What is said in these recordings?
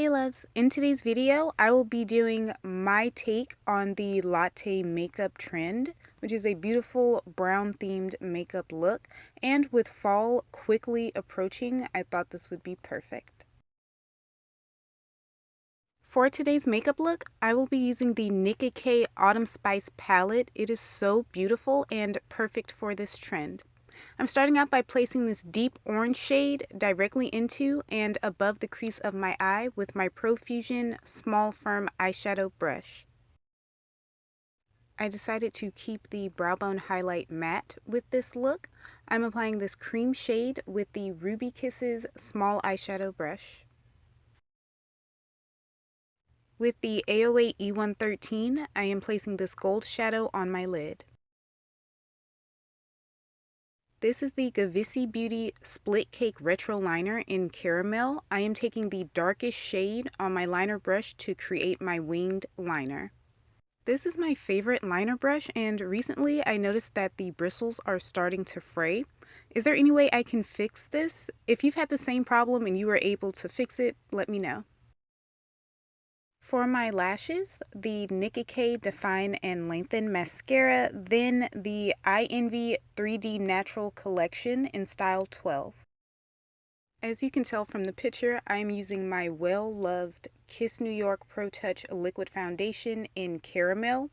Hey loves, in today's video I will be doing my take on the Latte makeup trend, which is a beautiful brown themed makeup look, and with fall quickly approaching, I thought this would be perfect. For today's makeup look, I will be using the Nicka K Autumn Spice palette. It is so beautiful and perfect for this trend. I'm starting out by placing this deep orange shade directly into and above the crease of my eye with my Profusion Small Firm Eyeshadow brush. I decided to keep the brow bone highlight matte with this look. I'm applying this cream shade with the Ruby Kisses Small Eyeshadow brush. With the AOA E113, I am placing this gold shadow on my lid. This is the Gavissi Beauty Split Cake Retro Liner in Caramel. I am taking the darkest shade on my liner brush to create my winged liner. This is my favorite liner brush, and recently I noticed that the bristles are starting to fray. Is there any way I can fix this? If you've had the same problem and you were able to fix it, let me know. For my lashes, the Nicka K Define and Lengthen Mascara, then the I Envy 3D Natural Collection in style 12. As you can tell from the picture, I am using my well-loved Kiss New York Pro Touch Liquid Foundation in Caramel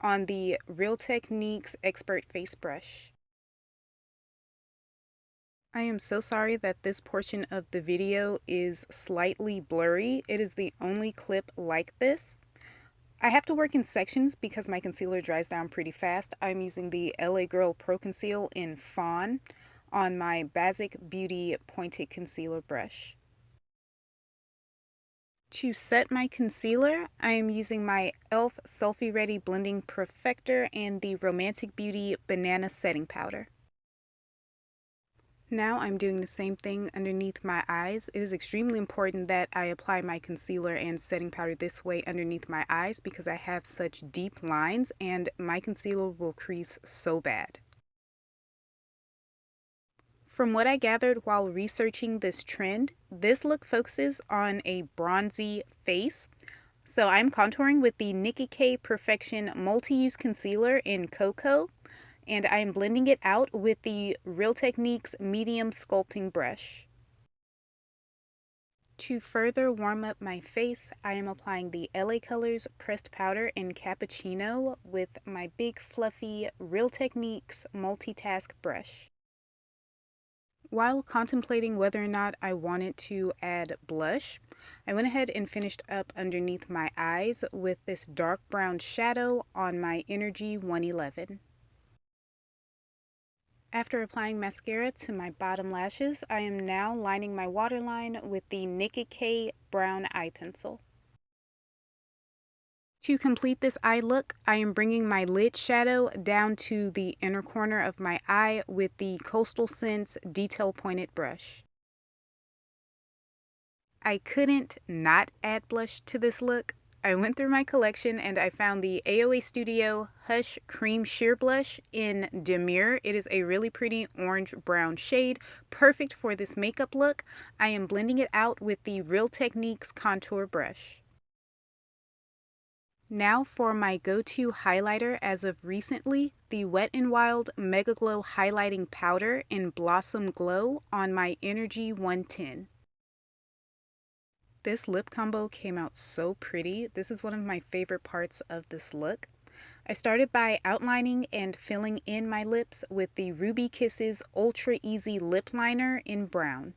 on the Real Techniques Expert Face Brush. I am so sorry that this portion of the video is slightly blurry. It is the only clip like this. I have to work in sections because my concealer dries down pretty fast. I'm using the LA Girl Pro Conceal in Fawn on my Basic Beauty Pointed Concealer brush. To set my concealer, I am using my e.l.f. Selfie Ready Blending Perfector and the Romantic Beauty Banana Setting Powder. Now I'm doing the same thing underneath my eyes. It is extremely important that I apply my concealer and setting powder this way underneath my eyes because I have such deep lines and my concealer will crease so bad. From what I gathered while researching this trend, this look focuses on a bronzy face. So I'm contouring with the Nicka K Perfection Multi-Use Concealer in Cocoa, and I am blending it out with the Real Techniques Medium Sculpting Brush. To further warm up my face, I am applying the LA Colors Pressed Powder in Cappuccino with my big fluffy Real Techniques Multitask Brush. While contemplating whether or not I wanted to add blush, I went ahead and finished up underneath my eyes with this dark brown shadow on my Energy 111. After applying mascara to my bottom lashes, I am now lining my waterline with the Nicka K Brown Eye Pencil. To complete this eye look, I am bringing my lid shadow down to the inner corner of my eye with the Coastal Scents Detail Pointed Brush. I couldn't not add blush to this look. I went through my collection and I found the AOA Studio Hush Creme Sheer Blush in Demure. It is a really pretty orange-brown shade, perfect for this makeup look. I am blending it out with the Real Techniques Contour Brush. Now for my go-to highlighter as of recently, the Wet n Wild Mega Glow Highlighting Powder in Blossom Glow on my Energy 110. This lip combo came out so pretty. This is one of my favorite parts of this look. I started by outlining and filling in my lips with the Ruby Kisses Ultra Easy Lip Liner in brown.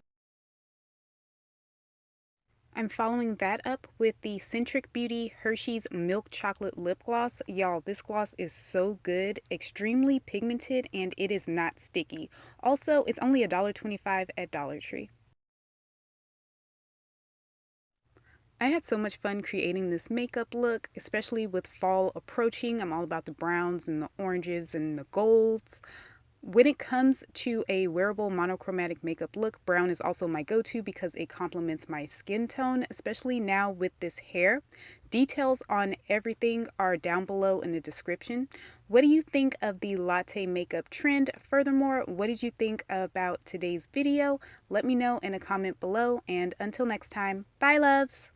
I'm following that up with the Centric Beauty Hershey's Milk Chocolate Lip Gloss. Y'all, this gloss is so good, extremely pigmented, and it is not sticky. Also, it's only $1.25 at Dollar Tree. I had so much fun creating this makeup look, especially with fall approaching. I'm all about the browns and the oranges and the golds. When it comes to a wearable monochromatic makeup look, brown is also my go-to because it complements my skin tone, especially now with this hair. Details on everything are down below in the description. What do you think of the latte makeup trend? Furthermore, what did you think about today's video? Let me know in a comment below, and until next time, bye loves!